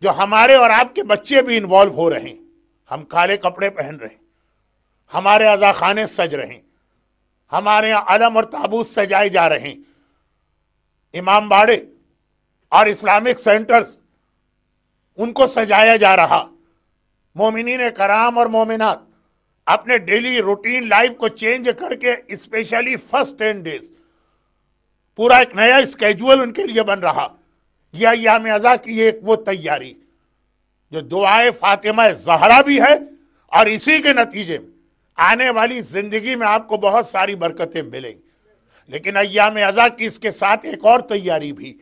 جو ہمارے اور آپ کے بچے بھی انوالو ہو رہے ہیں. ہم کالے کپڑے پہن رہے ہیں, ہمارے عزاخانے سج رہے ہیں, ہمارے یہاں علم اور تابوت سجائے جا رہے ہیں, امام باڑے اور اسلامک سینٹرز ان کو سجایا جا رہا. مومنین کرام اور مومنات اپنے ڈیلی روٹین لائف کو چینج کر کے اسپیشلی فرسٹ 10 days پورا ایک نیا اسکیجول ان کے لیے بن رہا. یہ ایام ازا کی ایک وہ تیاری جو دعائے فاطمہ زہرا بھی ہے, اور اسی کے نتیجے میں آنے والی زندگی میں آپ کو بہت ساری برکتیں ملیں گی. لیکن ایام ازا کی اس کے ساتھ ایک اور تیاری بھی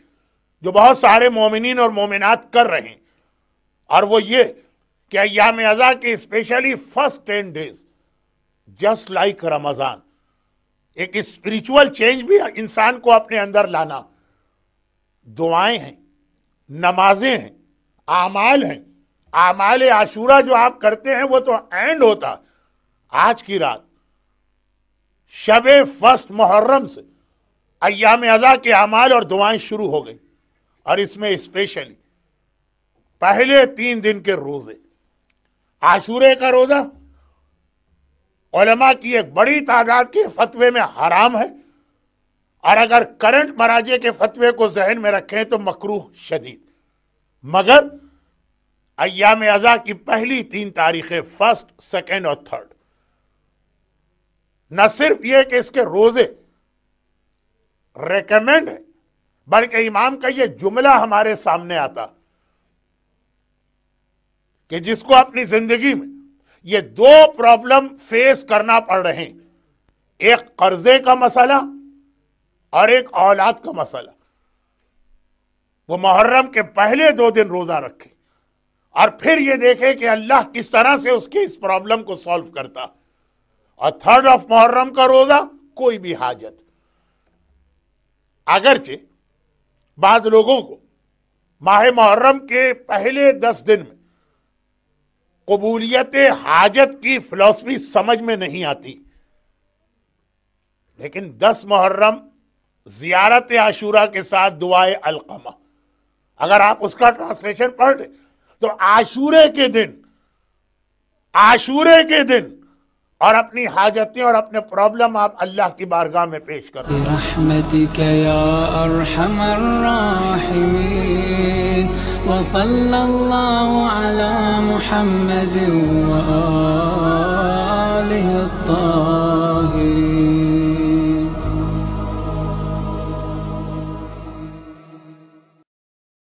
جو بہت سارے مومنین اور مومنات کر رہے ہیں, اور وہ یہ کہ ایام ازا کے especially first 10 days just like Ramzan ایک اسپریچول چینج بھی انسان کو اپنے اندر لانا. دعائیں ہیں, نمازیں ہیں, اعمال ہیں. اعمال عاشورہ جو آپ کرتے ہیں وہ تو اینڈ ہوتا آج کی رات شب فرسٹ محرم سے ایام ازا کے اعمال اور دعائیں شروع ہو گئی. اور اس میں اسپیشلی پہلے 3 دن کے روزے, عاشورے کا روزہ علماء کی ایک بڑی تعداد کے فتوے میں حرام ہے, اور اگر کرنٹ مراجع کے فتوے کو ذہن میں رکھیں تو مکروہ شدید. مگر ایام ازا کی پہلی 3 تاریخیں فرسٹ, سیکنڈ اور تھرڈ, نہ صرف یہ کہ اس کے روزے ریکمینڈ ہے, بلکہ امام کا یہ جملہ ہمارے سامنے آتا کہ جس کو اپنی زندگی میں یہ 2 پرابلم فیس کرنا پڑ رہے ہیں, ایک قرضے کا مسئلہ اور ایک اولاد کا مسئلہ, وہ محرم کے پہلے 2 دن روزہ رکھے اور پھر یہ دیکھے کہ اللہ کس طرح سے اس کے اس پرابلم کو سالو کرتا. اور 3rd آف محرم کا روزہ کوئی بھی حاجت, اگرچہ بعض لوگوں کو ماہ محرم کے پہلے 10 دن میں قبولیت حاجت کی فلسفی سمجھ میں نہیں آتی, لیکن 10 محرم زیارت عاشورہ کے ساتھ دعائے القمہ اگر آپ اس کا ٹرانسلیشن پڑھ لیں تو عاشورے کے دن اور اپنی حاجتیں اور اپنے پرابلم آپ اللہ کی بارگاہ میں پیش کریں. برحمتک یا ارحم الراحمین وصلی اللہ علی محمد وآلہ الطاہرین.